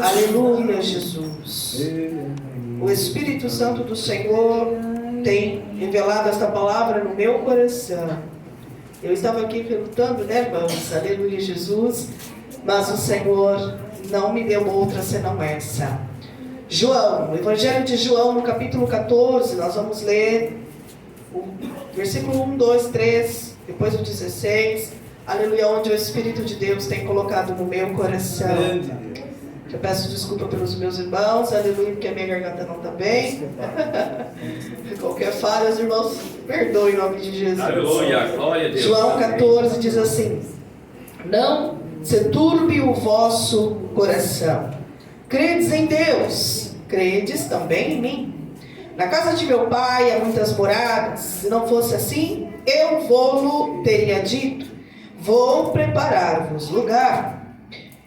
Aleluia, Jesus. O Espírito Santo do Senhor tem revelado esta palavra no meu coração. Eu estava aqui perguntando, né, irmãos? Aleluia, Jesus. Mas o Senhor não me deu outra senão essa. João, o Evangelho de João, no capítulo 14, nós vamos ler o versículo 1, 2, 3, depois o 16. Aleluia, onde o Espírito de Deus tem colocado no meu coração. Eu peço desculpa pelos meus irmãos, aleluia, porque a minha garganta não está bem. Qualquer falha, os irmãos, perdoem em nome de Jesus. Aleluia, glória a Deus. João 14 diz assim: não se turbe o vosso coração. Credes em Deus, credes também em mim. Na casa de meu pai há muitas moradas. Se não fosse assim, eu vou-lo teria dito: vou preparar-vos lugar.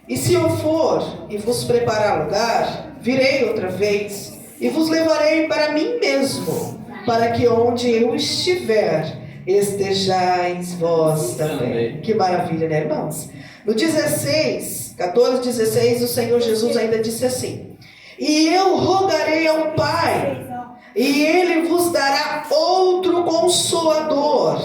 E se eu for e vos preparar lugar, virei outra vez e vos levarei para mim mesmo, para que onde eu estiver, estejais vós também. Que maravilha, né, irmãos? No 14, 16, o Senhor Jesus ainda disse assim: e eu rogarei ao Pai, e Ele vos dará outro Consolador,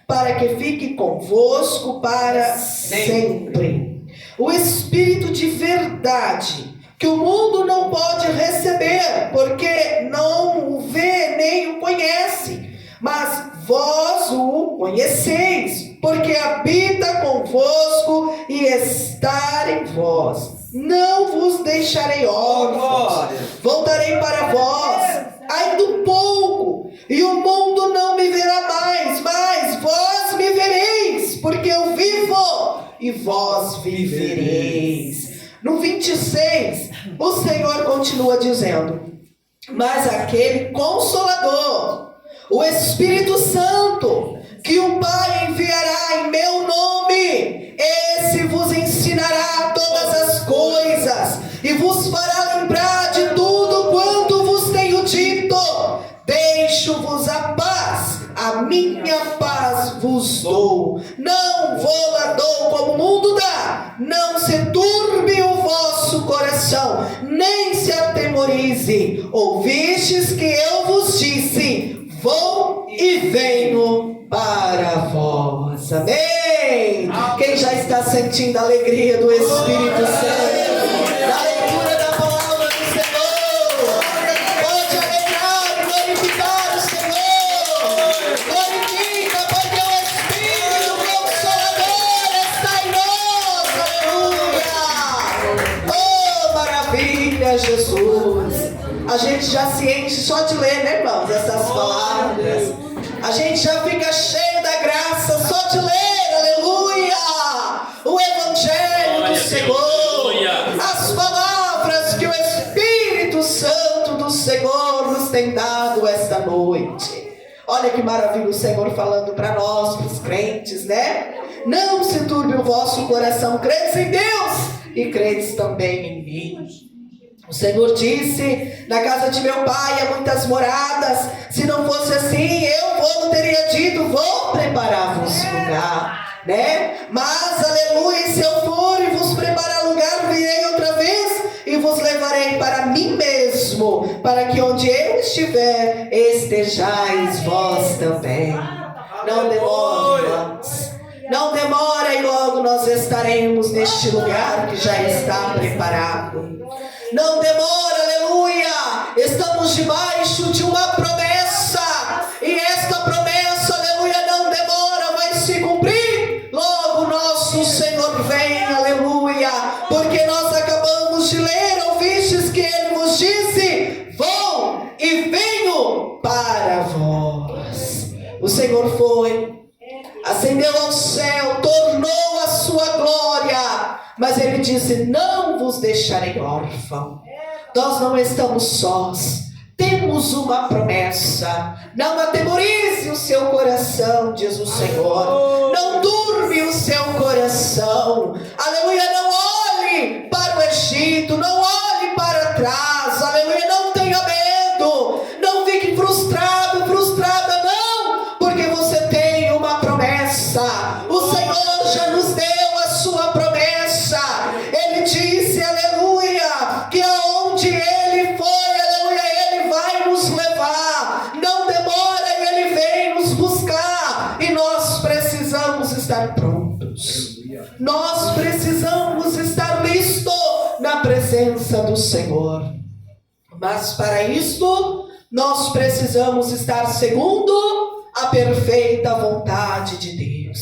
para que fique convosco para sempre. O Espírito de verdade, que o mundo não pode receber, porque não o vê nem o conhece, mas vós o conheceis, porque habita convosco e está em vós. Não vos deixarei órfãos, voltarei para vós, ainda um pouco, e o mundo não me verá mais, mas vós me vereis, porque eu vivo e vós vivereis. No 26, o Senhor continua dizendo: mas aquele Consolador, o Espírito Santo, que o Pai enviará em meu nome, esse vos ensinará todas as coisas e vos fará lembrar de tudo quanto vos tenho dito. Deixo-vos a paz, a minha paz vos dou. Não vou-la dou como o mundo dá. Não se turbe o vosso coração, nem se atemorize. Ouvistes que eu vos disse: vou e venho para vós. Amém. Quem já está sentindo a alegria do Espírito Santo, da leitura da palavra do Senhor, pode alegrar e glorificar o Senhor. Glorifica, porque o Espírito Consolador está em nós. Aleluia. Oh, maravilha, Jesus. A gente já se enche só de ler, né, irmãos, essas palavras. A gente já fica cheio da graça só de ler, aleluia, o Evangelho do Senhor, as palavras que o Espírito Santo do Senhor nos tem dado esta noite. Olha que maravilha o Senhor falando para nós, para os crentes, né? Não se turbe o vosso coração, credes em Deus e credes também em mim. O Senhor disse: na casa de meu pai há muitas moradas. Se não fosse assim, eu vou teria dito: vou preparar-vos lugar, né? Mas, aleluia, se eu for e vos preparar lugar, virei outra vez e vos levarei para mim mesmo, para que onde eu estiver, estejais vós também. Não demore, irmãos. Não demora e logo nós estaremos neste lugar que já está preparado. Não demora, aleluia. Estamos debaixo de uma promessa. E esta promessa, aleluia, não demora, vai se cumprir. Logo nosso Senhor vem, aleluia. Porque nós acabamos de ler, ouvistes que Ele vos disse: vou e venho para vós. O Senhor foi, ascendeu ao céu, tornou a sua glória, mas Ele disse: não vos deixarei órfão. Nós não estamos sós, temos uma promessa. Não atemorize o seu coração, diz o Senhor. Não turbe o seu coração, aleluia. Não olhe para o Egito, não olhe para trás, aleluia. Não tenha medo, não fique frustrado, frustrada, não, porque você tem uma promessa. O Senhor já nos deu a sua promessa. Ele disse, aleluia, na presença do Senhor. Mas para isto, nós precisamos estar segundo a perfeita vontade de Deus.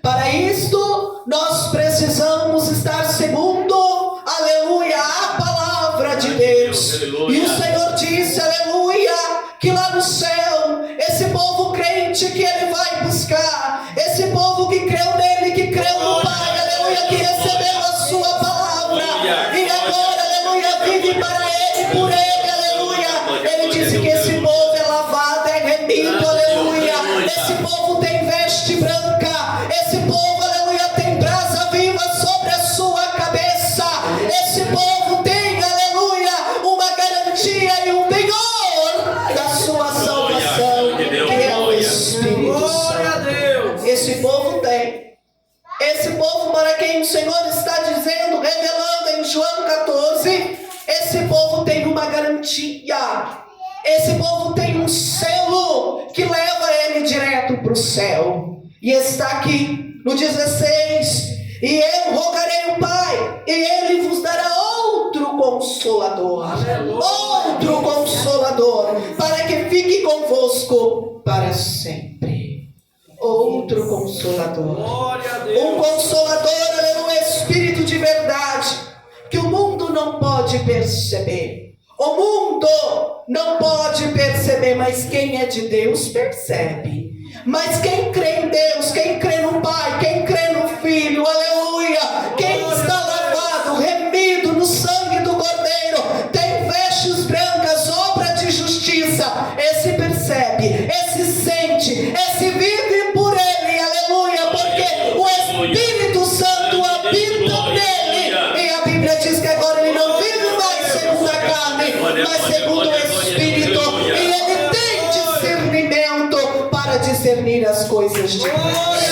Para isto, nós precisamos estar segundo, aleluia, a palavra de Deus. E o Senhor disse, aleluia, que lá no céu, esse povo crente que Ele vai buscar, esse povo que creu nele, que creu no Pai, aleluia, que recebeu a sua palavra, e agora, aleluia, vive para Ele, por Ele, aleluia. Ele disse que esse povo é lavado, é remido, aleluia. Esse povo tem veste branca, esse povo, aleluia, tem brasa viva sobre a sua cabeça. Esse povo tem, aleluia, uma garantia e um penhor da sua salvação, que é o Espírito Santo. Esse povo tem. Esse povo para quem o Senhor está dizendo, revelando em João 14, esse povo tem uma garantia. Esse povo tem um selo que leva ele direto para o céu. E está aqui no 16: e eu rogarei o Pai, e Ele vos dará outro Consolador. Outro Consolador, para que fique convosco para sempre. Outro Consolador. Um Consolador, aleluia, Espírito de verdade, que o mundo não pode perceber. O mundo não pode perceber, mas quem é de Deus percebe. Mas quem crê em Deus, quem crê no Pai, quem crê no Filho, aleluia, quem está lavado, remido no sangue do Cordeiro, tem vestes brancas, obra de justiça, esse percebe, esse sente, esse vive por Ele, aleluia, porque o Espírito Santo habita nele. E a Bíblia diz que agora ele não vive mais segundo a carne, mas segundo o Espírito, e ele tem discernimento para discernir as coisas de Deus. Aleluia.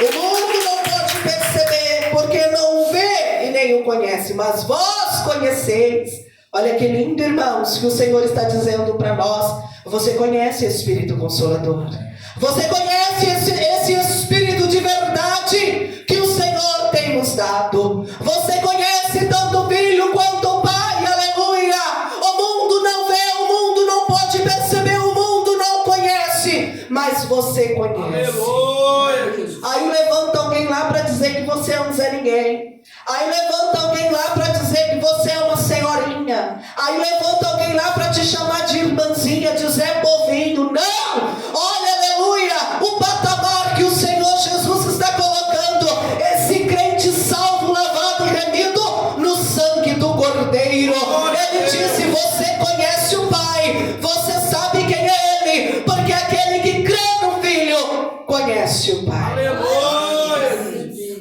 O mundo não pode perceber, porque não o vê e nem o conhece, mas vós conheceis. Olha que lindo, irmãos, que o Senhor está dizendo para nós. Você conhece o Espírito Consolador. Você conhece esse Espírito de verdade que o Senhor tem nos dado. Você conhece tanto o Filho quanto o Pai, aleluia. O mundo não vê, o mundo não pode perceber, o mundo não conhece, mas você conhece. Aleluia. Aí levanta alguém lá para dizer que você é um Zé Ninguém. Aí levanta alguém lá para dizer que você é uma senhorinha. Aí levanta alguém lá para te chamar de irmãzinha, de Zé Povinho. Não! Olha, aleluia, o patamar que o Senhor Jesus está colocando. Esse crente salvo, lavado e remido no sangue do Cordeiro. Ele disse, você conhece o Pai, você sabe quem é Ele, porque aquele que crê no Filho conhece o Pai.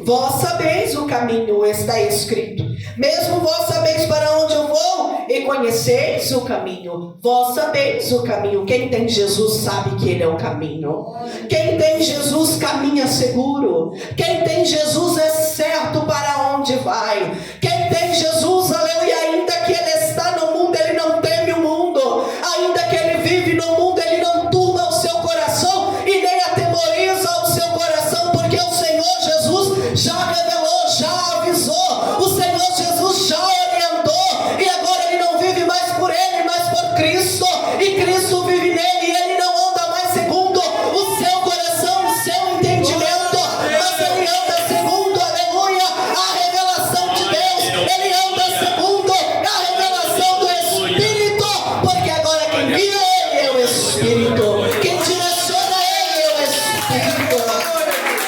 Vós sabeis o caminho, está escrito. Mesmo vós sabeis para onde eu vou e conheceis o caminho. Vós sabeis o caminho. Quem tem Jesus sabe que Ele é o caminho. Quem tem Jesus caminha seguro. Quem tem Jesus é certo para onde vai. Quem tem Jesus, aleluia, ainda que Ele está no mundo, Ele não teme o mundo. Ainda que Ele vive no mundo, Ele não turba o seu coração e nem atemoriza o seu coração, porque o Senhor Jesus já revelou, já avisou. O Senhor Jesus já orientou, e agora ele não vive mais por ele, mas por Cristo, e Cristo vive nele, e ele não anda mais segundo o seu coração, o seu entendimento, mas ele anda segundo, aleluia, a revelação de Deus. Ele anda segundo a revelação do Espírito, porque agora quem guia ele é o Espírito, quem direciona ele é o Espírito,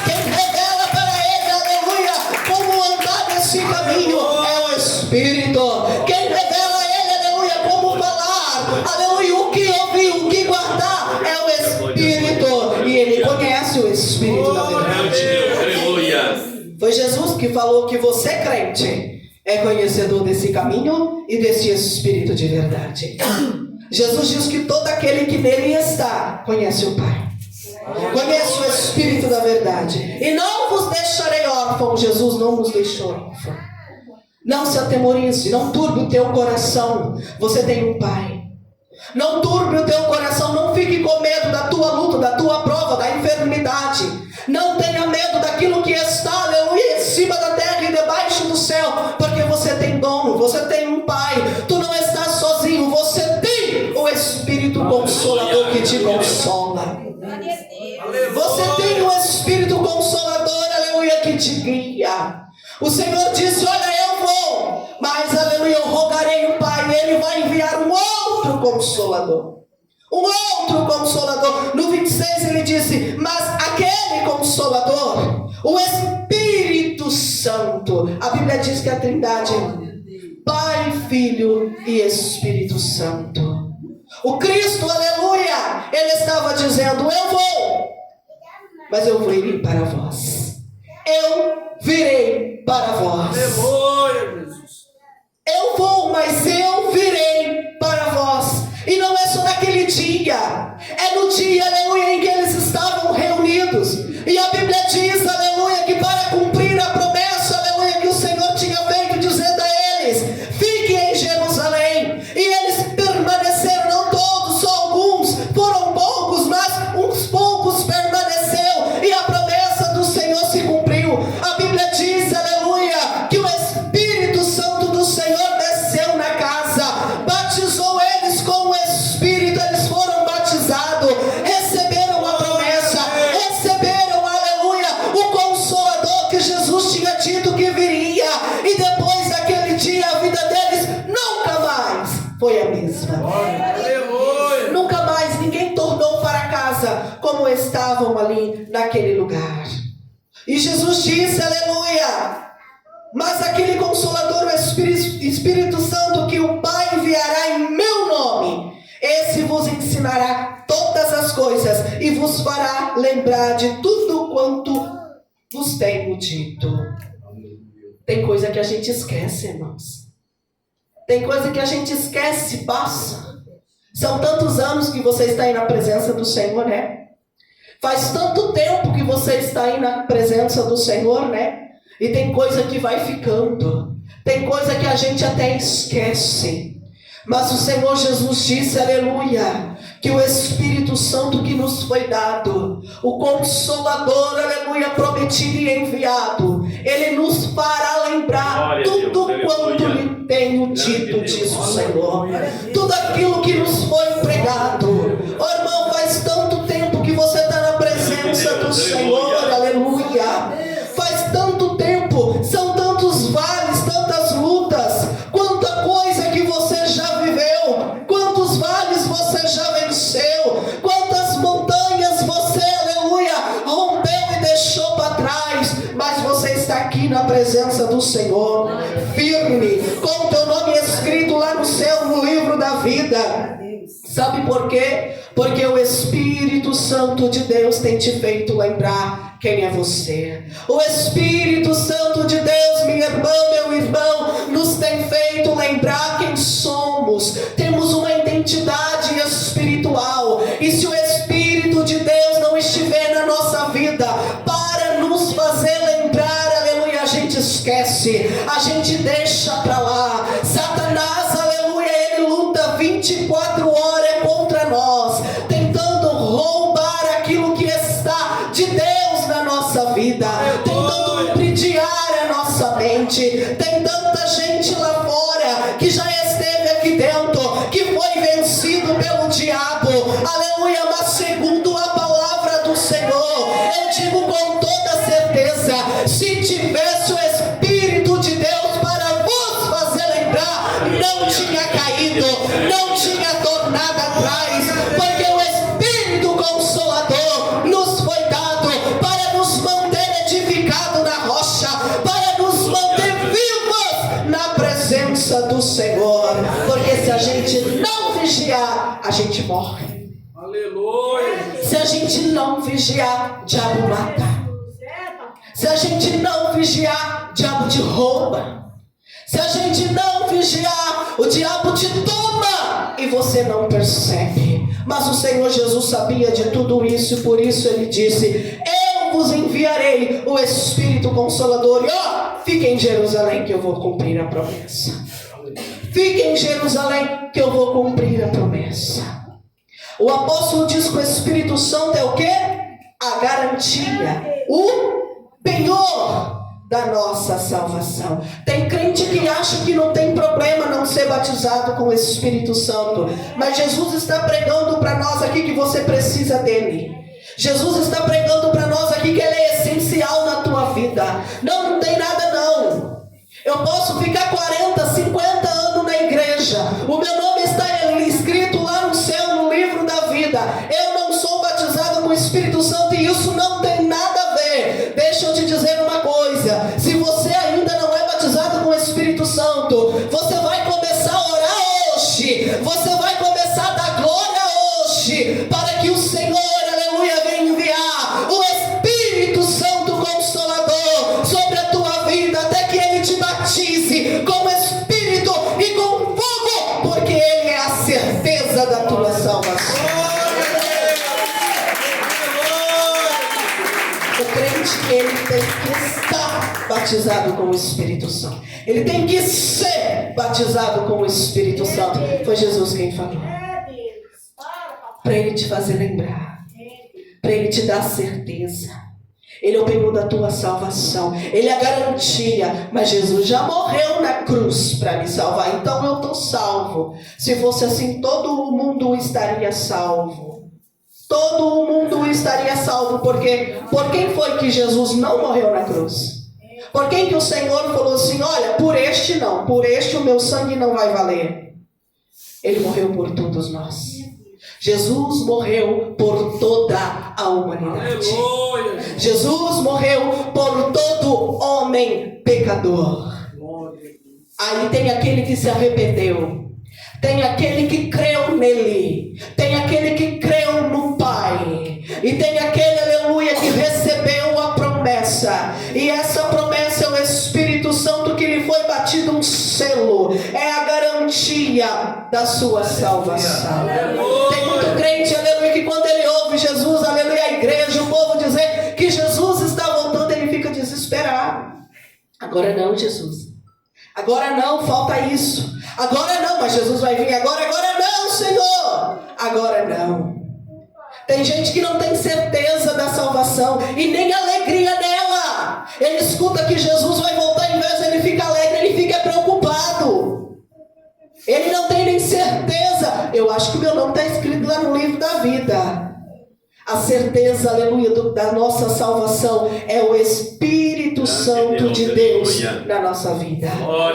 quem revela para ele, aleluia, como andar nesse caminho é o Espírito. Quem revela a ele, aleluia, como falar, aleluia, o que ouvir, o que guardar é o Espírito. E ele conhece o Espírito da verdade. Foi Jesus que falou que você, crente, é conhecedor desse caminho e desse Espírito de verdade. Jesus diz que todo aquele que nele está conhece o Pai, conhece o Espírito da verdade. E não vos deixarei órfãos. Jesus não nos deixou órfãos. Não se atemorize, não turbe o teu coração. Você tem um Pai. Não turbe o teu coração, não fique com medo da tua luta, da tua prova, da enfermidade. Não tenha medo daquilo que está te guia. O Senhor disse, olha, eu vou, mas aleluia, eu rogarei o Pai, Ele vai enviar um outro Consolador. Um outro Consolador. No 26 ele disse, mas aquele Consolador, o Espírito Santo. A Bíblia diz que a Trindade é Pai, Filho e Espírito Santo. O Cristo, aleluia, Ele estava dizendo, eu vou, mas eu vou ir para vós. Eu virei para vós. Eu vou, mas eu virei para vós. E não é só naquele dia, é no dia, aleluia, em que eles estavam reunidos. E a Bíblia diz, aleluia, que para cumprir a promessa, aleluia, que o Senhor tinha feito, dizendo a eles, fiquem em Jerusalém. E eles permaneceram, não todos, só alguns, foram poucos, mas uns poucos permaneceu. E a promessa do Senhor se cumpriu. A Bíblia diz, aleluia, que o Espírito Santo do Senhor desceu na casa, batizou eles com o Espírito, eles foram batizados, receberam a promessa, receberam, aleluia, o Consolador que Jesus tinha dito que viria. E depois daquele dia a vida deles nunca mais foi a mesma. Nunca mais ninguém tornou para casa como estavam ali naquele lugar. E Jesus disse, aleluia, mas aquele Consolador, o Espírito Santo, que o Pai enviará em meu nome, esse vos ensinará todas as coisas e vos fará lembrar de tudo quanto vos tenho dito. Tem coisa que a gente esquece, irmãos. Tem coisa que a gente esquece e passa. São tantos anos que você está aí na presença do Senhor, né? Faz tanto tempo que você está aí na presença do Senhor, né? E tem coisa que vai ficando. Tem coisa que a gente até esquece. Mas o Senhor Jesus disse, aleluia, que o Espírito Santo que nos foi dado, o Consolador, aleluia, prometido e enviado, Ele nos fará lembrar tudo quanto lhe tenho dito, diz o Senhor. Tudo aquilo que nos foi pregado. Oh, irmão, faz tanto tempo que você está na presença do Senhor, aleluia. Faz tanto tempo, são tantos vales, tantas lutas, quanta coisa que você já viveu, quantos vales você já venceu, quantas montanhas você, aleluia, rompeu e deixou para trás, mas você está aqui na presença do Senhor, firme, com o teu nome escrito lá no céu, no livro da vida. Sabe por quê? Porque o Espírito Santo de Deus tem te feito lembrar quem é você. O Espírito Santo de Deus, minha irmã, meu irmão, nos tem feito lembrar quem somos. Temos uma identidade espiritual. E se o Espírito de Deus não estiver na nossa vida para nos fazer lembrar, aleluia, a gente esquece, a gente deixa para lá. Satanás, aleluia, ele luta 24 horas contra nós, tentando roubar aquilo que está de Deus na nossa vida, tentando imprediar a nossa mente. Tem tanta gente lá fora que já esteve aqui dentro, que foi vencido pelo diabo, aleluia, mas segundo a palavra do Senhor, eu digo com toda certeza, se tivesse o Espírito de Deus para vos fazer lembrar, não tinha caído, não tinha tornado atrás, porque o Espírito Consolador nos foi dado para nos manter edificados na rocha, para nos manter vivos na presença do Senhor, porque se a gente não vigiar, a gente morre. Aleluia. Se a gente não vigiar, o diabo mata. Se a gente não vigiar, o diabo te rouba. Se a gente não vigiar, o diabo te toma e você não percebe. Mas o Senhor Jesus sabia de tudo isso e por isso Ele disse, eu vos enviarei o Espírito Consolador. E fiquem em Jerusalém que eu vou cumprir a promessa. Fiquem em Jerusalém que eu vou cumprir a promessa. O apóstolo diz que o Espírito Santo é o quê? A garantia, o penhor da nossa salvação. Tem crente que acha que não tem problema não ser batizado com o Espírito Santo, mas Jesus está pregando para nós aqui que você precisa dele. Jesus está pregando para nós aqui que ele é essencial na tua vida. Não tem nada não. Eu posso ficar 40, 50 anos na igreja. O meu nome está escrito lá no céu, no livro da vida. Eu não sou batizado com o Espírito Santo e isso não tem nada a ver. Deixa eu te dizer uma coisa. Se você ainda não é batizado com o Espírito Santo, você vai começar a orar hoje. Você vai começar a dar glória hoje. Para que o Senhor, aleluia, venha enviar o Espírito Santo Consolador sobre a tua vida. Até que Ele te batize com o Espírito e com fogo. Porque Ele é a certeza da tua salvação. O crente, ele tem que estar batizado com o Espírito Santo. Ele tem que ser batizado com o Espírito Santo. Foi Jesus quem falou. Para Ele te fazer lembrar. Para Ele te dar certeza. Ele é o penhor da tua salvação. Ele é a garantia. Mas Jesus já morreu na cruz para me salvar. Então eu estou salvo. Se fosse assim, todo o mundo estaria salvo. Todo o mundo estaria salvo. Porque por quem foi que Jesus não morreu na cruz? Por quem que o Senhor falou assim: olha, por este não, por este o meu sangue não vai valer. Ele morreu por todos nós. Jesus morreu por toda a humanidade. Aleluia. Jesus morreu por todo homem pecador. Aí tem aquele que se arrependeu. Tem aquele que creu nele. Tem aquele que creu no Pai. E tem aquele, aleluia, que recebeu a promessa. E essa promessa é o Espírito Santo que lhe foi batido um selo. É a garantia da sua salvação. Tem muito crente, aleluia, que quando ele ouve Jesus, aleluia, a igreja, o povo dizer que Jesus está voltando, ele fica desesperado. Agora não, Jesus. Agora não, falta isso. Agora não, mas Jesus vai vir agora não, Senhor. Agora não. Tem gente que não tem certeza da salvação e nem alegria nela. Ele escuta que Jesus vai voltar, em vez de ele ficar alegre, ele fica preocupado. Ele não tem nem certeza. Eu acho que o meu nome está escrito lá no livro da vida. A certeza, aleluia, da nossa salvação é o Espírito Santo de Deus na nossa vida.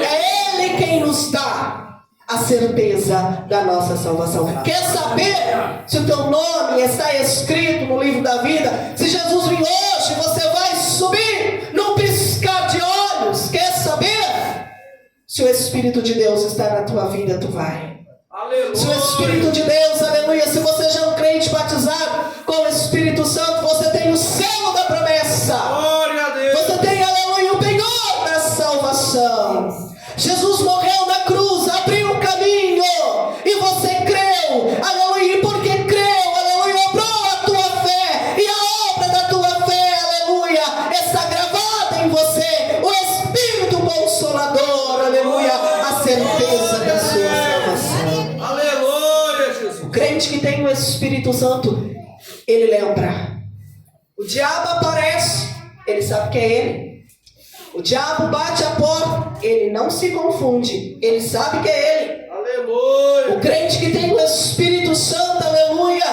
É Ele quem nos dá a certeza da nossa salvação. Quer saber se o teu nome está escrito no livro da vida? Se Jesus vir hoje, você vai subir num piscar de olhos. Quer saber? Se o Espírito de Deus está na tua vida, tu vai. Aleluia. Se o Espírito de Deus, aleluia, se você já é um crente batizado com o Espírito Santo, você tem o selo da promessa. Glória a Deus. Você tem, aleluia, o penhor da salvação. Jesus morreu na cruz, abriu o caminho, e você creu, aleluia, e porque creu, aleluia, obrou a tua fé, e a obra da tua fé, aleluia, está gravada em você, o Espírito Consolador, aleluia, a certeza da sua salvação. Aleluia, Jesus. O crente que tem o Espírito Santo, ele lembra. O diabo aparece, ele sabe que é ele. O diabo bate a porta, ele não se confunde, ele sabe que é ele. Aleluia. O crente que tem o Espírito Santo, aleluia,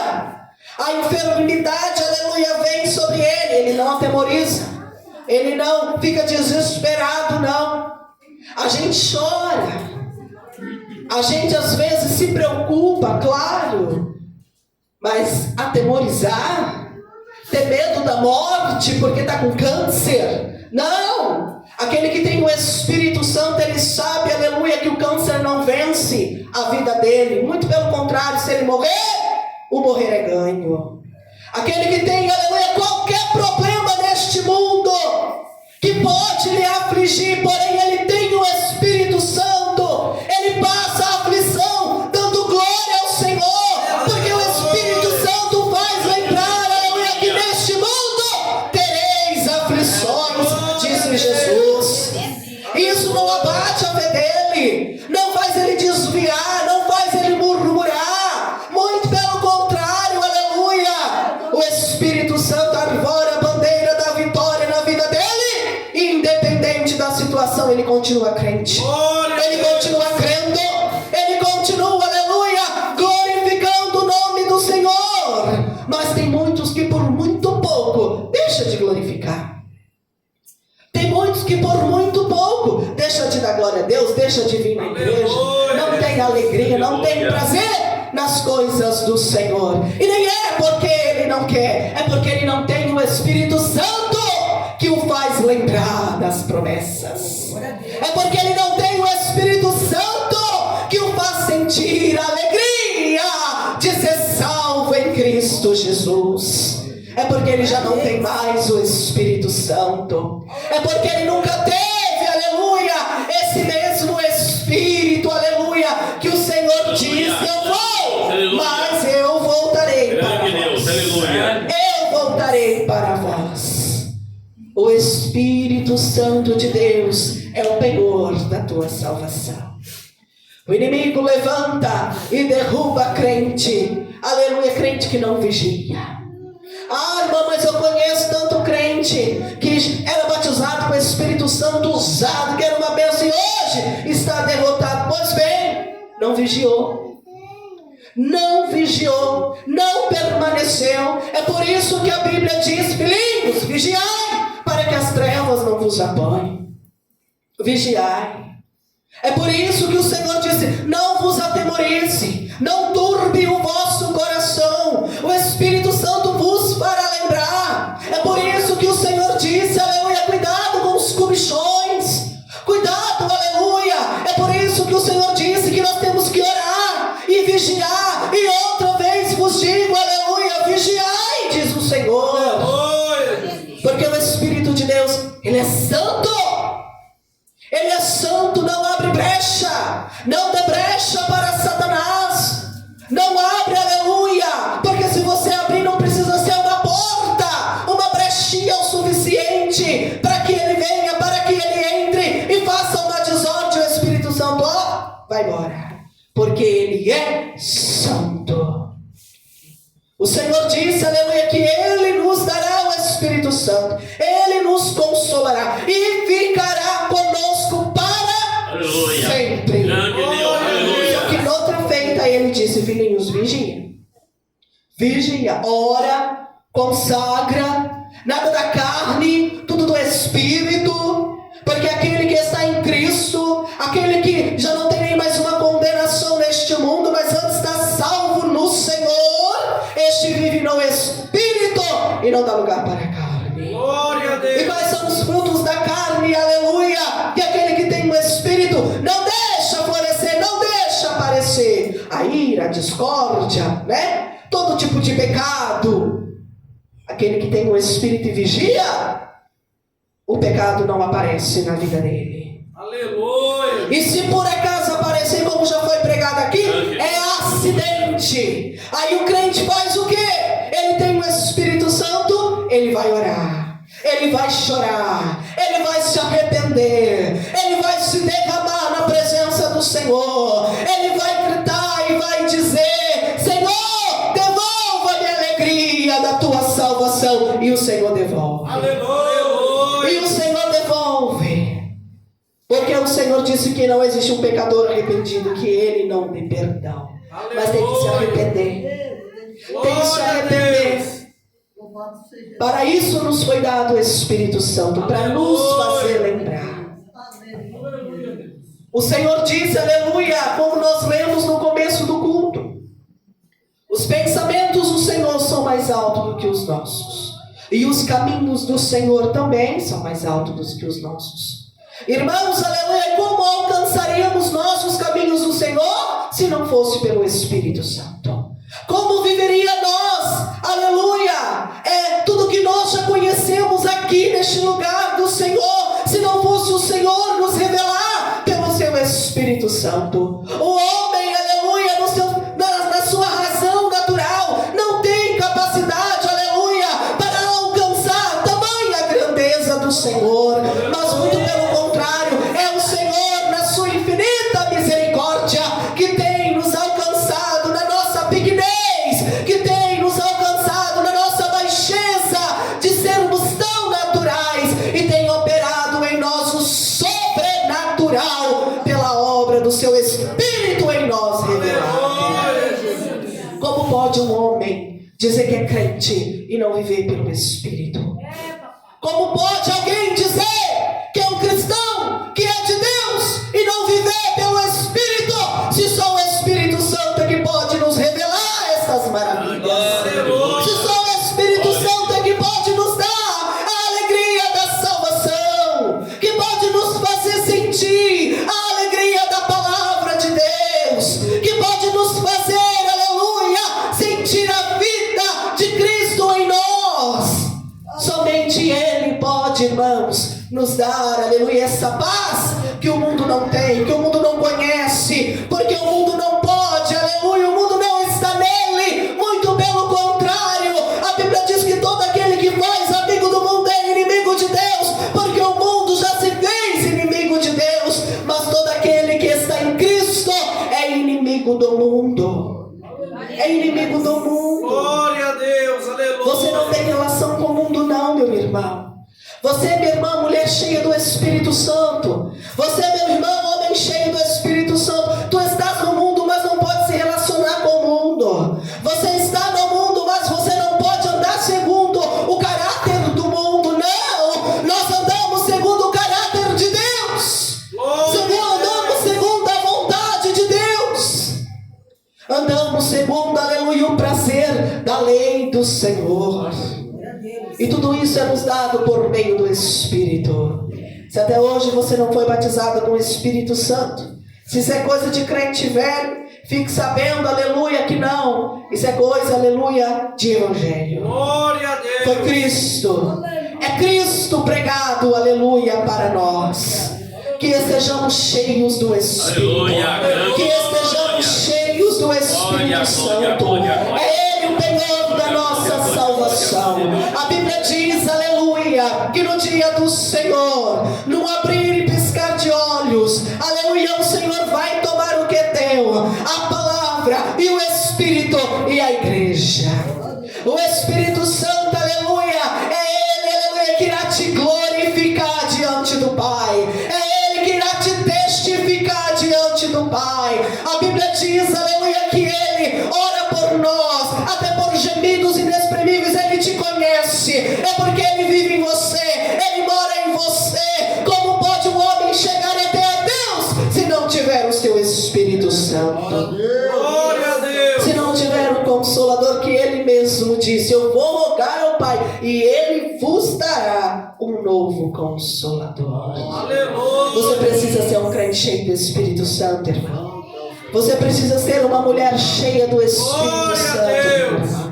a enfermidade, aleluia, vem sobre ele não atemoriza, ele não fica desesperado, não. A gente chora, a gente às vezes se preocupa, claro, mas atemorizar, ter medo da morte porque está com câncer, não. Aquele que tem o Espírito Santo, ele sabe, aleluia, que o câncer não vence a vida dele. Muito pelo contrário, se ele morrer, o morrer é ganho. Aquele que tem, aleluia, qualquer problema neste mundo que pode lhe afligir, porém ele tem o Espírito Santo, ele passa a aflição dando glória ao Senhor, porque o Espírito Santo faz lembrar, aleluia, que neste mundo tereis aflições, disse Jesus. Isso não abate a fé dele, não faz ele desviar, não faz ele murmurar, muito pelo contrário, aleluia, o Espírito Santo arvora a bandeira da vitória na vida dele, e independente da situação, ele continua crente, ele continua crendo, ele continua, aleluia, glorificando o nome do Senhor. Mas tem muitos que por muito pouco deixa de glorificar. Tem que por muito pouco deixa de dar glória a Deus, deixa de vir na igreja, não tem alegria, não tem prazer nas coisas do Senhor. E nem é porque ele não quer, é porque ele não tem o Espírito Santo que o faz lembrar das promessas. É porque ele não tem o Espírito Santo que o faz sentir a alegria de ser salvo em Cristo Jesus. É porque ele já não tem mais o Espírito Santo. É porque ele nunca teve, aleluia, esse mesmo Espírito, aleluia, que o Senhor diz: eu vou, mas eu voltarei para vós. Eu voltarei para vós. O Espírito Santo de Deus é o penhor da tua salvação. O inimigo levanta e derruba crente, aleluia, crente que não vigia. Ah, irmã, mas eu conheço tanto crente que era batizado com o Espírito Santo usado, que era uma bênção, e hoje está derrotado. Pois bem, não vigiou. Não vigiou, não permaneceu. É por isso que a Bíblia diz: filhinhos, vigiai, para que as trevas não vos apanhem. Vigiai. É por isso que o Senhor disse: não vos atemorize, não turbe o vosso coração, o Espírito Santo vos fará lembrar. É por isso que o Senhor disse, aleluia, cuidado com os comichões, cuidado, aleluia. É por isso que o Senhor disse que nós temos que orar e vigiar. E outra vez vos digo, aleluia, vigiai, diz o Senhor. Porque o Espírito de Deus, ele é santo. Ele é santo, não abre brecha, não dê brecha para Satanás, não abre, aleluia, porque se você abrir não precisa ser uma porta, uma brechinha o suficiente para que ele venha, para que ele entre e faça uma desordem. O Espírito Santo, ó, vai embora, porque ele é santo. O Senhor disse, aleluia, que ele nos dará o Espírito Santo, ele nos consolará e ficará conosco para aleluia. Sempre. Só que noutra feita ele disse: filhinhos, vigia, ora, consagra, nada da carne, tudo do Espírito, porque aquele que está em Cristo, aquele que já não tem nem mais uma condenação neste mundo, mas antes está salvo no Senhor, este vive no Espírito e não dá lugar para a carne. Glória a Deus. E quais são os frutos da carne? Aleluia. Que aquele que tem o Espírito não deixa florescer, não deixa aparecer a ira, a discórdia, né? Todo tipo de pecado. Aquele que tem o Espírito e vigia, o pecado não aparece na vida dele. Aleluia. E se por acaso aparecer, como já foi pregado aqui, é acidente. Aí o crente faz o quê? Ele tem o Espírito Santo, ele vai orar, ele vai chorar, ele vai se arrepender, ele vai se derramar na presença do Senhor, ele vai gritar e vai dizer: Senhor, devolva-me a alegria da tua salvação. E o Senhor devolve. Aleluia. E o Senhor devolve. Porque o Senhor disse que não existe um pecador arrependido que ele não dê perdão. Aleluia. Mas tem que se arrepender. Tem que se arrepender. Para isso nos foi dado o Espírito Santo, para nos fazer lembrar. O Senhor disse, aleluia, como nós lemos no começo do culto: os pensamentos do Senhor são mais altos do que os nossos, e os caminhos do Senhor também são mais altos do que os nossos. Irmãos, aleluia, como alcançaríamos nós os caminhos do Senhor se não fosse pelo Espírito Santo? Como viveria nós, aleluia, tudo que nós já conhecemos aqui neste lugar do Senhor, se não fosse o Senhor nos revelar pelo seu Espírito Santo? O homem, aleluia, na sua razão natural, não tem capacidade, aleluia, para alcançar tamanha grandeza do Senhor, mas muito pelo contrário, é o Senhor, na sua infinita misericórdia, que tem nos alcançado na nossa pequenez, que tem nos alcançado na nossa baixeza de sermos tão naturais, e tem operado em nós o sobrenatural pela obra do seu Espírito em nós revelado. Como pode um homem dizer que é crente e não viver pelo Espírito? Como pode alguém dizer que é um crente nos dar, aleluia, essa paz que o mundo não tem, que o mundo não conhece, porque o mundo não pode, aleluia, o mundo não está nele, muito pelo contrário. A Bíblia diz que todo aquele que faz amigo do mundo é inimigo de Deus, porque o mundo já se fez inimigo de Deus, mas todo aquele que está em Cristo é inimigo do mundo. É inimigo do mundo. Glória a Deus, aleluia. Você não tem relação com o mundo não, meu irmão. Você, minha irmã, mulher cheia do Espírito Santo. Você, meu irmão, homem cheio do Espírito Santo. Tu estás no mundo, mas não pode se relacionar com o mundo. Você está no mundo, mas você não pode andar segundo o caráter do mundo. Não, nós andamos segundo o caráter de Deus. Andamos segundo a vontade de Deus. Andamos segundo, aleluia, o prazer da lei do Senhor. E tudo isso é nos dado por meio do Espírito. Se até hoje você não foi batizado com o Espírito Santo, se isso é coisa de crente velho, fique sabendo, aleluia, que não. Isso é coisa, aleluia, de Evangelho. Glória a Deus. Foi Cristo. É Cristo pregado, aleluia, para nós. Que estejamos cheios do Espírito. Que estejamos cheios do Espírito Santo. É Ele o penhor da nossa salvação. A Bíblia diz, aleluia, que no dia do Senhor, num abrir e piscar de olhos, aleluia, o Senhor vai tomar o que é teu, a palavra e o Espírito e a igreja. O Espírito Santo, aleluia, é Ele, aleluia, que irá te glorificar diante do Pai. É Ele que irá te testificar diante do Pai. A Bíblia diz, aleluia, que Ele ora por nós, até por gemidos inexprimíveis. Ele te conhece, é porque Ele vive em você, Ele mora em você. Como pode um homem chegar até a Deus se não tiver o seu Espírito Santo? Glória a Deus. Se não tiver o Consolador, que Ele mesmo disse: eu vou rogar ao Pai e Ele vos dará um novo Consolador. Aleluia. Você precisa ser um crente cheio do Espírito Santo, irmão. Você precisa ser uma mulher cheia do Espírito Santo.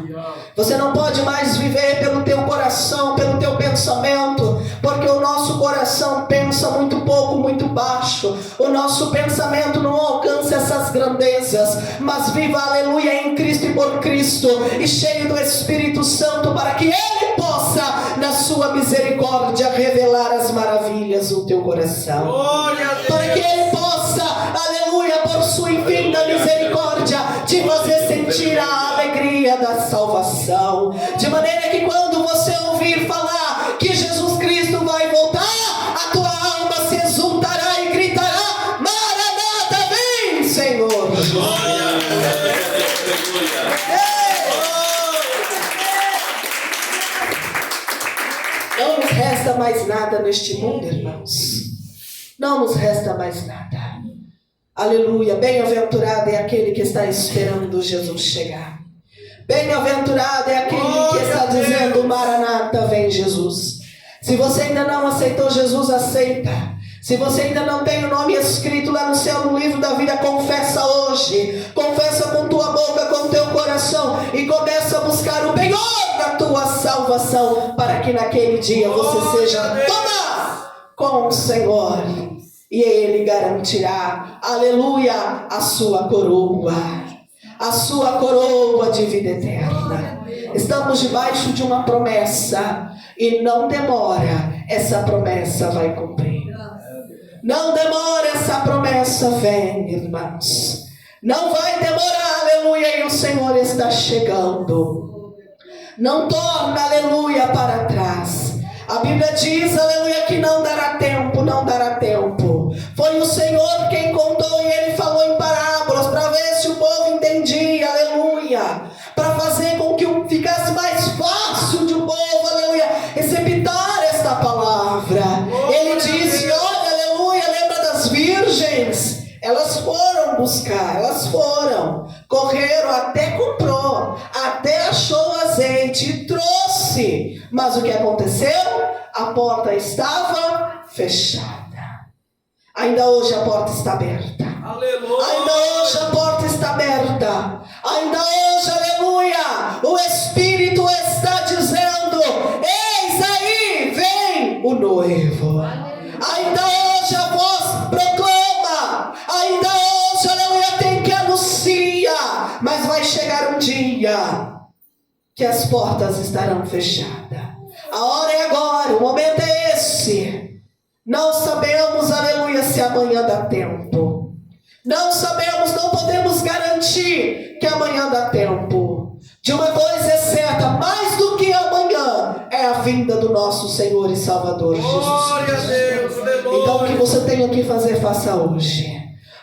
Você não pode mais viver pelo teu coração, pelo teu pensamento, porque o nosso coração pensa muito pouco, muito baixo. O nosso pensamento não alcança essas grandezas, mas viva, aleluia, em Cristo e por Cristo, e cheio do Espírito Santo, para que Ele possa, na sua misericórdia, revelar as maravilhas do teu coração. Glória a Deus. Para que Ele possa, aleluia, por sua infinita misericórdia, te fazer sentir a alegria da salvação. De maneira que quando você ouvir falar que Jesus Cristo vai voltar, a tua alma se exultará e gritará: Maranata, vem, Senhor. Não nos resta mais nada neste mundo, irmãos. Não nos resta mais nada. Aleluia. Bem-aventurado é aquele que está esperando Jesus chegar. Bem-aventurado é aquele que está dizendo: Maranata, vem Jesus. Se você ainda não aceitou Jesus, aceita. Se você ainda não tem o nome escrito lá no céu, no livro da vida, confessa hoje. Confessa com tua boca, com teu coração, e começa a buscar o penhor da tua salvação, para que naquele dia você seja tomado com o Senhor, e Ele garantirá, aleluia, a sua coroa. A sua coroa de vida eterna. Estamos debaixo de uma promessa, e não demora, essa promessa vai cumprir. Não demora, essa promessa vem, irmãos. Não vai demorar, aleluia, e o Senhor está chegando. Não torna, aleluia, para trás. A Bíblia diz, aleluia, que não dará tempo, não dará tempo. Foi o Senhor quem contou, e Ele falou em parábolas, para ver se o povo entendia, aleluia. Para fazer com que ficasse mais fácil de o povo, aleluia, receptar esta palavra. Ele disse: olha, aleluia, lembra das virgens? Elas foram buscar, elas foram, correram, até comprou, até achou azeite e trouxe. Mas o que aconteceu? A porta estava fechada. Ainda hoje a porta está aberta. Aleluia. Ainda hoje a porta está aberta. Ainda hoje, aleluia, o Espírito está dizendo: eis aí, vem o noivo. aleluia, que as portas estarão fechadas. A hora é agora, o momento é esse. Não sabemos, aleluia, se amanhã dá tempo. Não sabemos, não podemos garantir que amanhã dá tempo. De uma coisa é certa, mais do que amanhã, é a vinda do nosso Senhor e Salvador Jesus Glória a Deus, aleluia. Então o que você tem que fazer, faça hoje.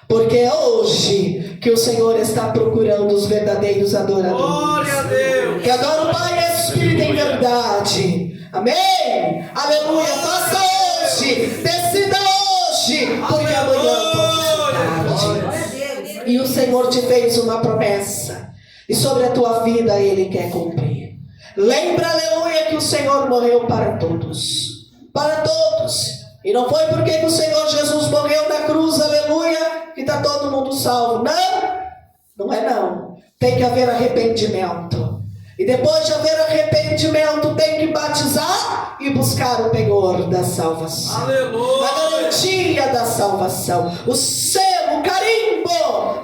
Porque é hoje que o Senhor está procurando os verdadeiros adoradores. Glória a Deus. Que adoram o Pai e Espírito em verdade. Amém? Aleluia. Faça hoje. Decida hoje. Porque amanhã pode ser tarde. E o Senhor te fez uma promessa. E sobre a tua vida Ele quer cumprir. Lembra, aleluia, que o Senhor morreu para todos. Para todos. E não foi porque que o Senhor Jesus morreu na cruz, aleluia, que está todo mundo salvo. Não, não é não. Tem que haver arrependimento. E depois de haver arrependimento, tem que batizar e buscar o penhor da salvação. Aleluia. A garantia da salvação. O selo, o carimbo.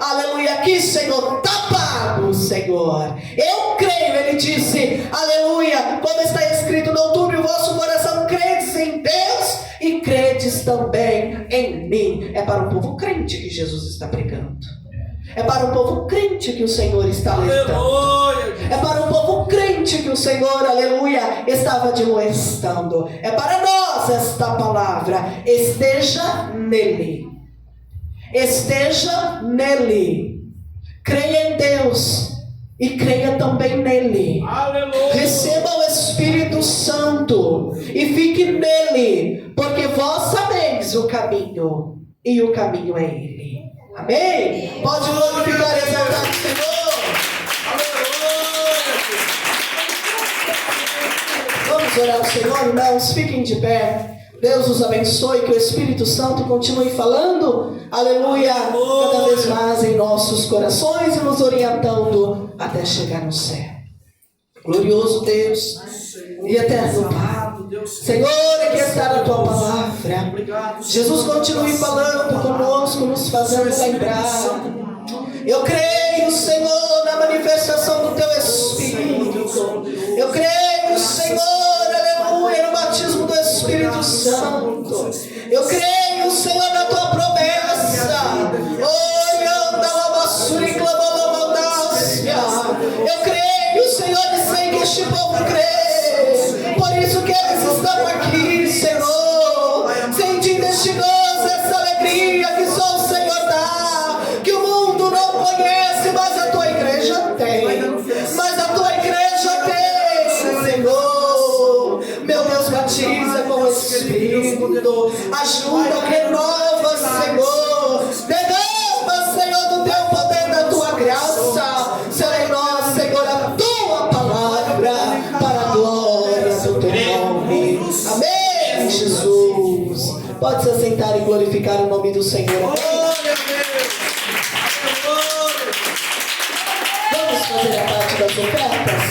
Aleluia, aqui, Senhor, está pago, Senhor. Eu creio, Ele disse, aleluia, como está escrito, não turbe o vosso coração, credes em Deus e credes também em mim. É para o povo crente que Jesus está pregando. É para o povo crente que o Senhor está alertando. É para o povo crente que o Senhor, aleluia, estava admoestando. É para nós esta palavra. Esteja nele. Esteja nele. Creia em Deus e creia também nele. Aleluia. Receba o Espírito Santo e fique nele, porque vós sabeis o caminho e o caminho é ele. Amém? Pode glorificar e exaltar o Senhor. Vamos orar ao Senhor, irmãos, fiquem de pé. Deus os abençoe, que o Espírito Santo continue falando, aleluia, cada vez mais em nossos corações e nos orientando até chegar no céu. Glorioso Deus e eterno Pai, Senhor, aqui está a Tua palavra. Jesus, continue falando conosco, nos fazendo lembrar. Eu creio, Senhor, na manifestação do Teu Espírito. Eu creio, Senhor, aleluia, no batismo do Espírito Santo. Eu creio, Senhor, na Tua promessa. Eu creio, Senhor, e sei que este povo crê. Por isso que eles estão aqui, Senhor, sentindo este gozo, essa alegria que só o Senhor dá, que o mundo não conhece, mas a Tua igreja tem. Mas a Tua igreja tem, Senhor. Meu Deus, batiza com o Espírito, ajuda, renova, Senhor. Derrama, Senhor, do Teu poder, da Tua graça. Será em nós, Senhor, a Tua palavra, para a glória do Teu nome. Amém, Jesus. Pode se assentar e glorificar o nome do Senhor. Vamos fazer a parte das ofertas?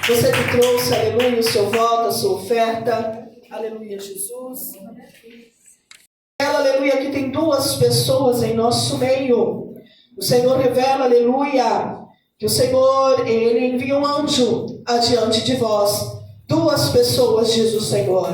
Você que trouxe, aleluia, o seu voto, a sua oferta. Aleluia, Jesus. Ela, aleluia, que tem duas pessoas em nosso meio. O Senhor revela, aleluia, que o Senhor, Ele envia um anjo adiante de vós. Duas pessoas, diz o Senhor.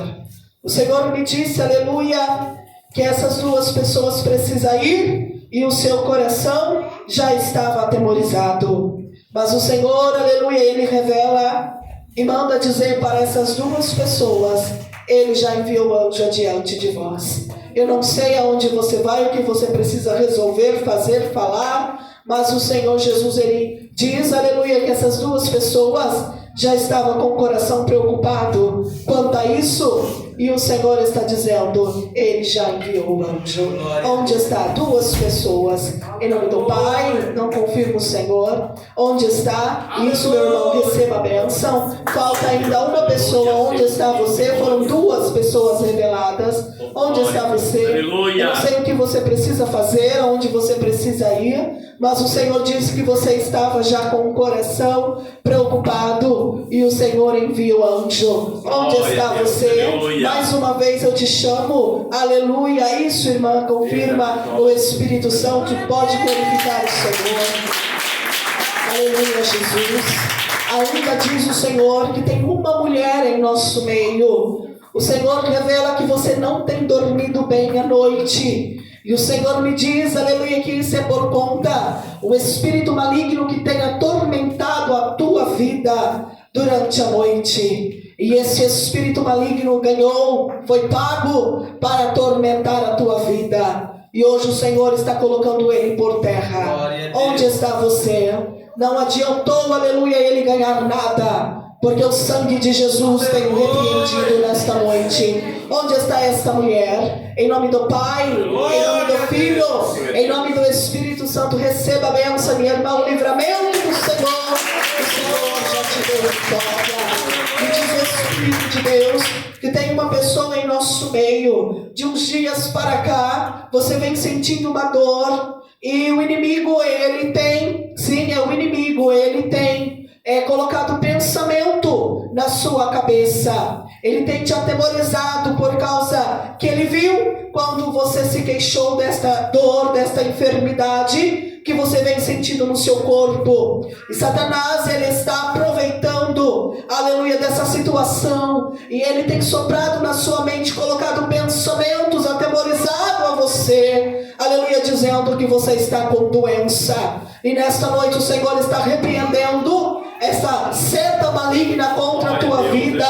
O Senhor me disse, aleluia, que essas duas pessoas precisam ir e o seu coração já estava atemorizado. Mas o Senhor, aleluia, Ele revela e manda dizer para essas duas pessoas, Ele já enviou o anjo adiante de vós. Eu não sei aonde você vai, o que você precisa resolver, fazer, falar, mas o Senhor Jesus, Ele diz, aleluia, que essas duas pessoas já estavam com o coração preocupado quanto a isso. E o Senhor está dizendo, Ele já enviou o anjo. Onde está? Duas pessoas. Em nome do Pai, não confirma o Senhor. Onde está? Isso, meu irmão, receba a bênção. Falta ainda uma pessoa. Onde está você? Foram duas pessoas reveladas. Onde está você? Eu não sei o que você precisa fazer, aonde você precisa ir, mas o Senhor disse que você estava já com o coração preocupado e o Senhor envia o anjo. Onde está você? Mais uma vez eu te chamo, aleluia. Isso, irmã, confirma o Espírito Santo, pode glorificar o Senhor. Aleluia, Jesus. Ainda diz o Senhor que tem uma mulher em nosso meio. O Senhor revela que você não tem dormido bem à noite. E o Senhor me diz, aleluia, que isso é por conta o espírito maligno que tem atormentado a tua vida durante a noite. E esse espírito maligno foi pago para atormentar a tua vida. E hoje o Senhor está colocando ele por terra. Onde está você? Não adiantou, aleluia, ele ganhar nada, porque o sangue de Jesus tem o repreendido nesta noite. Onde está esta mulher? Em nome do Pai, em nome do Filho, em nome do Espírito Santo, receba a bênção, minha irmã, o livramento do Senhor. O Senhor já te deu vitória. E diz o Espírito de Deus que tem uma pessoa em nosso meio. De uns dias para cá, você vem sentindo uma dor. E o inimigo, ele tem, sim, é o inimigo, ele tem colocado pensamento na sua cabeça. Ele tem te atemorizado por causa que ele viu quando você se queixou desta dor, desta enfermidade que você vem sentindo no seu corpo. E Satanás, ele está aproveitando, aleluia, dessa situação. E ele tem soprado na sua mente, colocado pensamentos, atemorizado a você, aleluia, dizendo que você está com doença. E nesta noite o Senhor está repreendendo essa seta maligna contra a tua vida.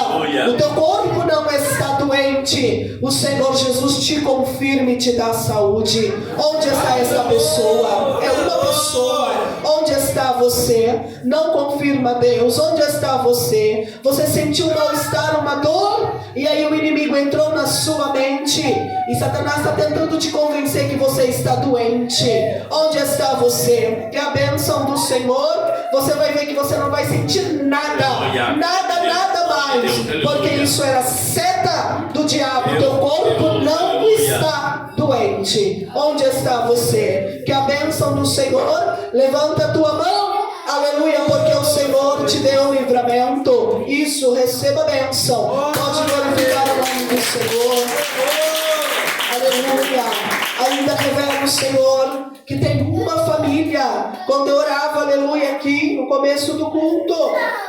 O teu corpo não está doente. O Senhor Jesus te confirma e te dá saúde. Onde está essa pessoa? É uma pessoa. Onde está você? Não confirma Deus. Onde está você? Você sentiu um mal-estar, uma dor, e aí o inimigo entrou na sua mente e Satanás está tentando te convencer que você está doente. Onde está você? Que a bênção do Senhor, você vai ver que você não vai sentir nada, nada mais, porque isso era seta do diabo. Teu corpo não está doente. Onde está você? Que a bênção do Senhor, levanta a tua mão, aleluia, porque o Senhor te deu o livramento. Isso, receba a bênção. Pode glorificar o nome do Senhor. Aleluia. Ainda revela o Senhor que tem uma família. Quando eu orava, aleluia, aqui no começo do culto,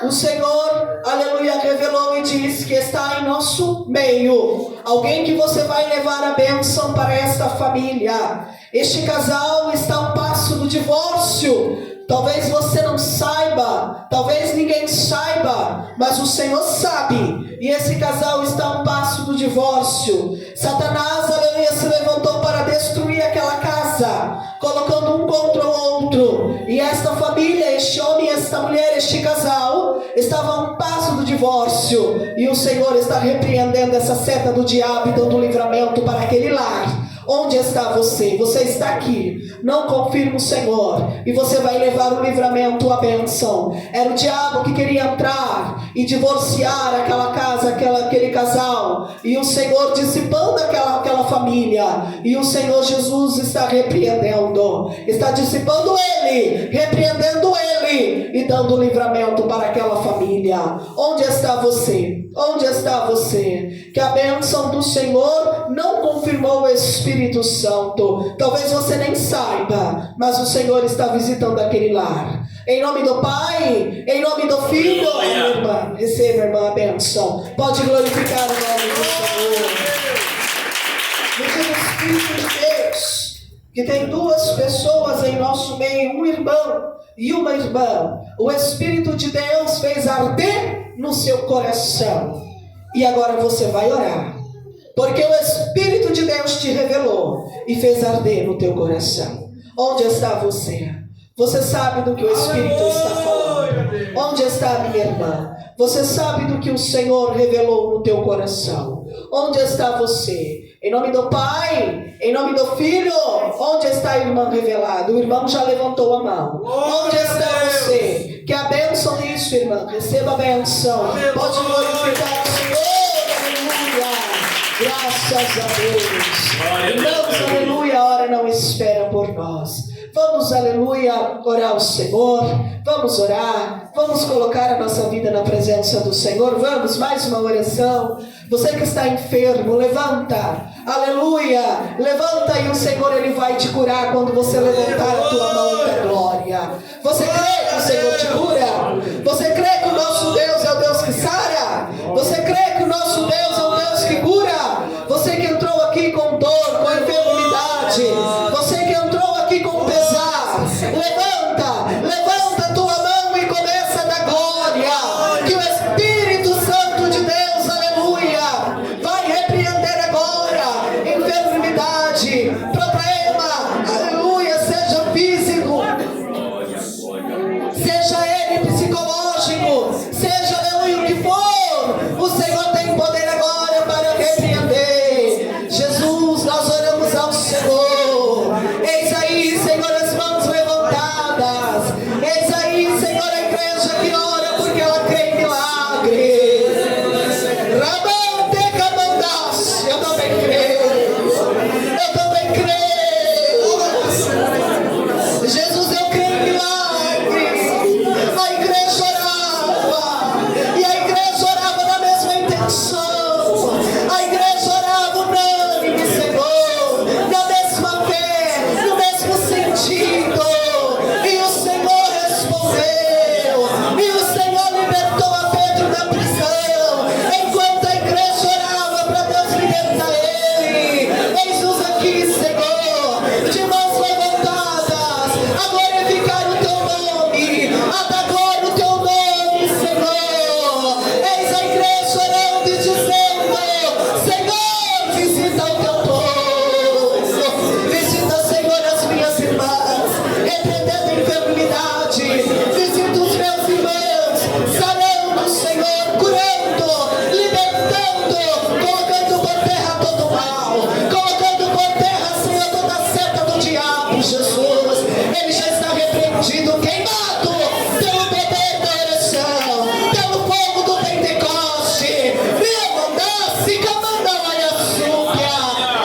o Senhor, aleluia, revelou e disse que está em nosso meio alguém que você vai levar a bênção para esta família. Este casal está a um passo do divórcio. Talvez você não saiba, talvez ninguém saiba, mas o Senhor sabe. E esse casal está a um passo do divórcio. Satanás, aleluia, se levantou para destruir aquela casa, colocando um contra o outro. E esta família, este homem, esta mulher, este casal, estava a um passo do divórcio. E o Senhor está repreendendo essa seta do diabo e dando livramento para aquele lar. Onde está você? Você está aqui. Não confirma o Senhor. E você vai levar o livramento, a bênção. Era o diabo que queria entrar e divorciar aquela casa, aquele casal. E o Senhor dissipando aquela família. E o Senhor Jesus está repreendendo. Está dissipando ele, repreendendo ele e dando livramento para aquela família. Onde está você? Onde está você? Que a bênção do Senhor não confirmou o Espírito Santo. Talvez você nem saiba, mas o Senhor está visitando aquele lar. Em nome do Pai, em nome do Filho, minha irmã, receba, irmã, a bênção. Pode glorificar o nome do Senhor. Me diz o Espírito de Deus que tem duas pessoas em nosso meio, um irmão e uma irmã. O Espírito de Deus fez arder no seu coração. E agora você vai orar, porque o Espírito de Deus te revelou e fez arder no teu coração. Onde está você? Você sabe do que o Espírito está falando. Onde está a minha irmã? Você sabe do que o Senhor revelou no teu coração. Onde está você? Em nome do Pai, em nome do Filho. Onde está a irmã revelada? O irmão já levantou a mão. Onde está você? Que a bênção disso, irmã. Receba a bênção. Pode glorificar o Senhor. Aleluia. Graças a Deus. Irmãos, aleluia, a hora não espera por nós. Vamos, aleluia, orar ao Senhor. Vamos orar. Vamos colocar a nossa vida na presença do Senhor. Vamos, mais uma oração. Você que está enfermo, levanta. Aleluia. Levanta e o Senhor, Ele vai te curar quando você levantar a tua mão da glória. Você crê que o Senhor te cura? Você crê que dor, com enfermidade, você que entrou aqui com pesar, levanta a tua mão e começa a dar glória, que o Espírito Santo de Deus, aleluia, vai repreender agora enfermidade, problema, aleluia, seja físico, seja ele psicológico, seja, aleluia, o que for, o Senhor tem poder agora para repreender. Jesus, nós oramos ao Senhor. Eis aí, Senhor, as mãos levantadas. Eis aí, Senhor, a igreja que ora porque ela crê em milagres. Rabante camandasse, eu também creio. Eu também creio. Jesus, eu creio em milagres. A igreja orava, e a igreja orava na mesma intenção. A igreja orava unânime, Senhor, na mesma fé, no mesmo sentido. E o Senhor respondeu, e o Senhor libertou a Pedro da prisão, enquanto a igreja orava para Deus libertar ele. Eis-nos aqui, Senhor, de mãos levantadas, a glorificar o teu nome, a dar glória ao teu nome, Senhor. Eis a igreja orando e dizendo: Senhor, visita o teu povo, visita, Senhor, as minhas irmãs, repreendendo enfermidade, visita os meus irmãos, sarando, Senhor, curando, libertando, colocando por terra todo mal, colocando por terra, Senhor, toda a seta do diabo, Jesus. Ele já está repreendido, queimado pelo poder da oração, pelo fogo do Pentecoste. Meu mandasse, camandalaia súpia.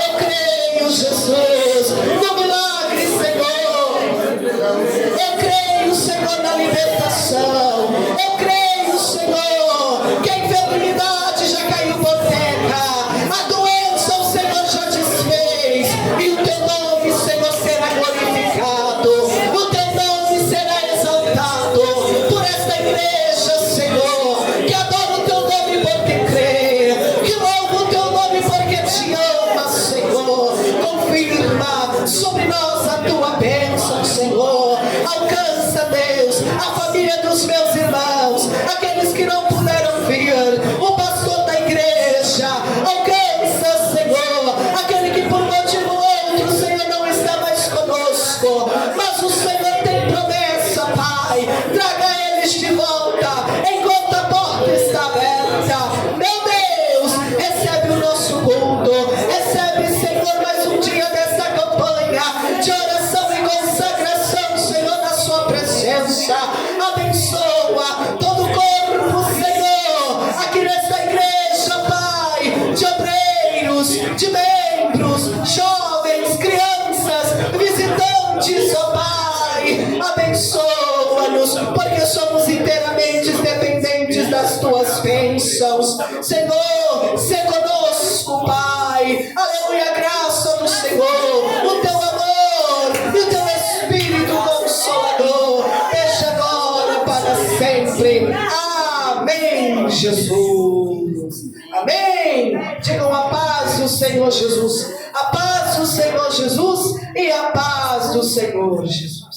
Eu creio, Jesus, no milagre, Senhor. Eu creio, Senhor, na libertação. Eu creio, Senhor, que a enfermidade já caiu por terra. A doença o Senhor já desfez. E o teu nome, Senhor, será glorificado. O teu nome será exaltado por esta igreja, Senhor, que adora o teu nome porque crê, que louva o teu nome porque te ama, Senhor. Confirma sobre nós a tua bênção, Senhor. Alcança, Deus, a família dos meus irmãos, aqueles que não puderam vir, o pastor da igreja. Alcança, Senhor, aquele que por motivo outro, Senhor, não está mais conosco, mas o Senhor tem promessa, Pai. Traga eles de volta enquanto a porta está aberta. Meu Deus, recebe o nosso culto, recebe, Senhor, mais um dia dessa campanha de oração e consagração, Senhor, na sua presença. Abençoa todo o corpo, Senhor, aqui nesta igreja, Pai, de obreiros, de membros, jovens, crianças, visitantes, ó Pai. Abençoa-nos, porque somos inteiramente dependentes das tuas bênçãos. Senhor, se conosco, Pai. Aleluia, graça do Senhor, o teu amor e o teu Espírito Consolador, deixa agora para sempre. Amém, Jesus. Amém. Digam a paz do Senhor Jesus. A paz do Senhor Jesus e a paz do Senhor Jesus.